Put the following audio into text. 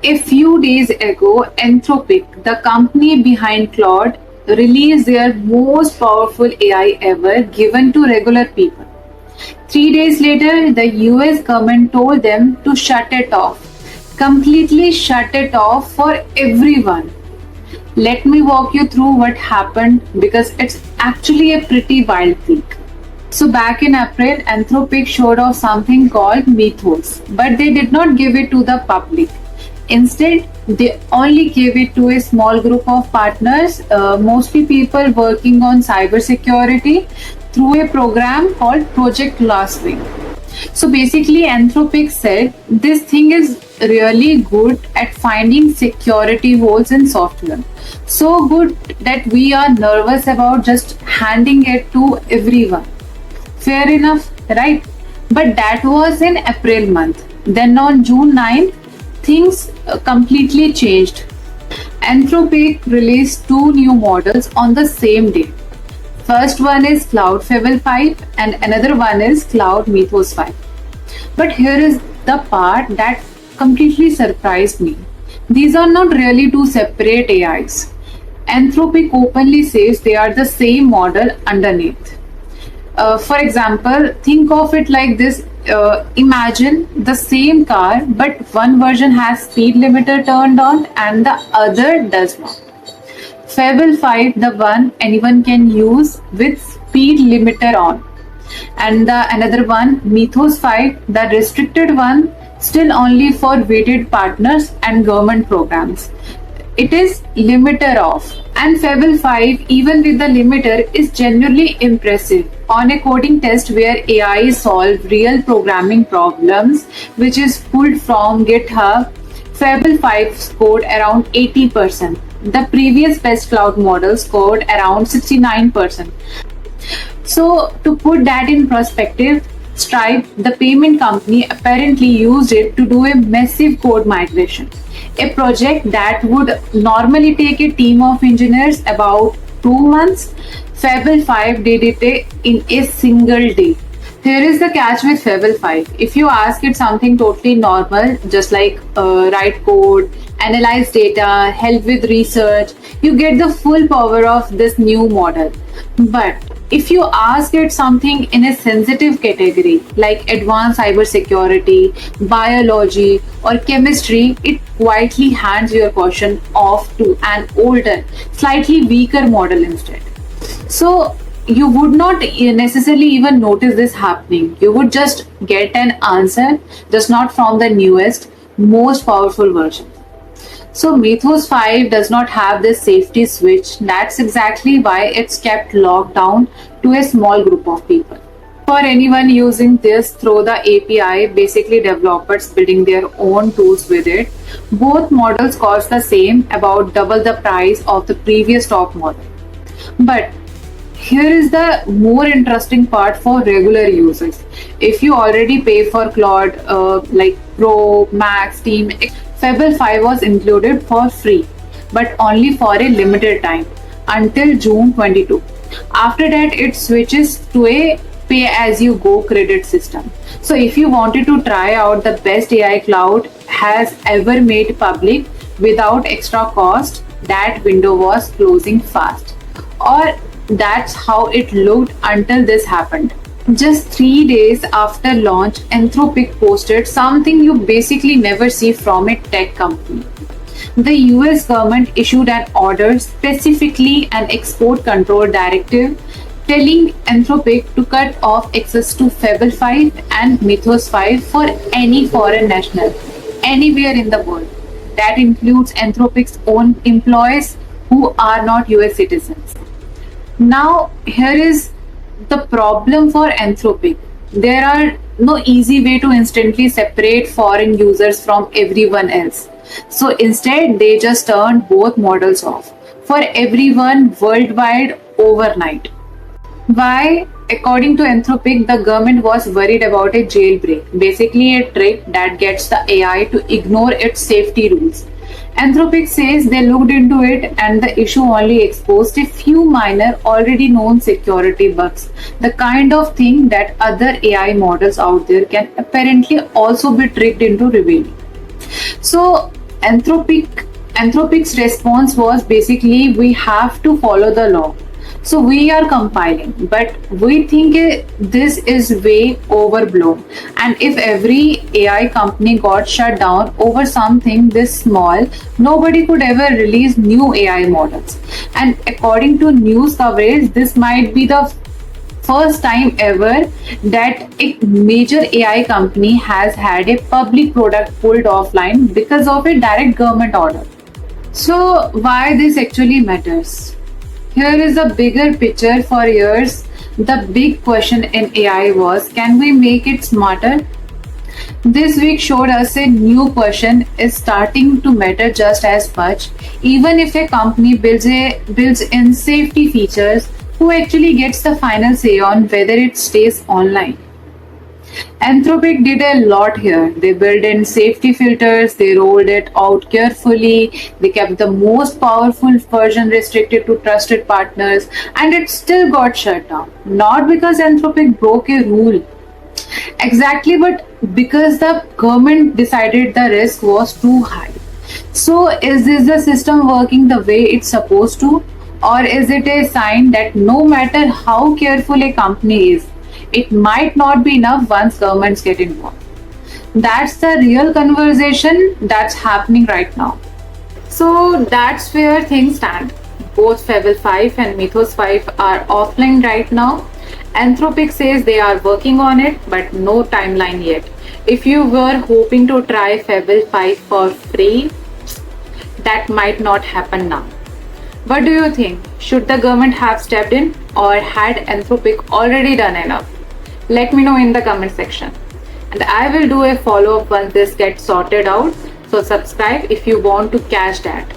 A few days ago, Anthropic, the company behind Claude, released their most powerful AI ever given to regular people. 3 days later, the US government told them to shut it off, completely shut it off for everyone. Let me walk you through what happened because it's actually a pretty wild week. So back in April, Anthropic showed off something called Mythos, but they did not give it to the public. Instead, they only gave it to a small group of partners, mostly people working on cybersecurity through a program called Project Glasswing. So basically, Anthropic said this thing is really good at finding security holes in software. So good that we are nervous about just handing it to everyone. Fair enough, right? But that was in April month. Then on June 9th, things completely changed. Anthropic released two new models on the same day. First one is Cloud Fable 5 and another one is Cloud Mythos 5. But here is the part that completely surprised me. These are not really two separate AIs. Anthropic openly says they are the same model underneath. For example, think of it like this. Imagine the same car, but one version has speed limiter turned on and the other does not. Fable 5, the one anyone can use with speed limiter on. And the another one, Mythos 5, the restricted one, still only for weighted partners and government programs. It is limiter off. And Fable 5, even with the limiter, is genuinely impressive. On a coding test where AI solved real programming problems, which is pulled from GitHub, Fable 5 scored around 80%. The previous best cloud model scored around 69%. So, to put that in perspective, Stripe, the payment company, apparently used it to do a massive code migration. A project that would normally take a team of engineers about 2 months, Fable 5 did it in a single day. Here is the catch with Fable 5. If you ask it something totally normal, just like write code, analyze data, help with research, you get the full power of this new model. But if you ask it something in a sensitive category like advanced cybersecurity, biology, or chemistry, it quietly hands your question off to an older, slightly weaker model instead. So you would not necessarily even notice this happening. You would just get an answer, just not from the newest, most powerful version. So Mythos 5 does not have this safety switch. That's exactly why it's kept locked down to a small group of people. For anyone using this through the API, basically developers building their own tools with it, both models cost the same, about double the price of the previous top model. But here is the more interesting part for regular users. If you already pay for Claude like Pro, Max, Team, Fable 5 was included for free, but only for a limited time until June 22. After that, it switches to a pay-as-you-go credit system. So if you wanted to try out the best AI cloud has ever made public without extra cost, that window was closing fast. Or that's how it looked until this happened. Just 3 days after launch, Anthropic posted something you basically never see from a tech company. The US government issued an order, specifically an export control directive, telling Anthropic to cut off access to Fable 5 and Mythos 5 for any foreign national, anywhere in the world. That includes Anthropic's own employees who are not US citizens. Now, here is the problem for Anthropic. There are no easy way to instantly separate foreign users from everyone else. So instead, they just turned both models off for everyone worldwide overnight. Why? According to Anthropic, the government was worried about a jailbreak, basically a trick that gets the AI to ignore its safety rules. Anthropic says they looked into it and the issue only exposed a few minor, already known security bugs, the kind of thing that other AI models out there can apparently also be tricked into revealing. So Anthropic's response was basically we have to follow the law. So we are compiling, but we think this is way overblown. And if every AI company got shut down over something this small, nobody could ever release new AI models. And according to news coverage, this might be the first time ever that a major AI company has had a public product pulled offline because of a direct government order. So, why this actually matters? Here is a bigger picture. For years, the big question in AI was, can we make it smarter? This week showed us a new question is starting to matter just as much. Even if a company builds in safety features, who actually gets the final say on whether it stays online? Anthropic did a lot here. They built in safety filters, they rolled it out carefully, they kept the most powerful version restricted to trusted partners, and it still got shut down. Not because Anthropic broke a rule exactly, but because the government decided the risk was too high. So, is this the system working the way it's supposed to? Or is it a sign that no matter how careful a company is, it might not be enough once governments get involved? That's the real conversation that's happening right now. So that's where things stand. Both Fable 5 and Mythos 5 are offline right now. Anthropic says they are working on it, but no timeline yet. If you were hoping to try Fable 5 for free, that might not happen now. What do you think? Should the government have stepped in, or had Anthropic already done enough? Let me know in the comment section. And I will do a follow up once this gets sorted out. So subscribe if you want to catch that.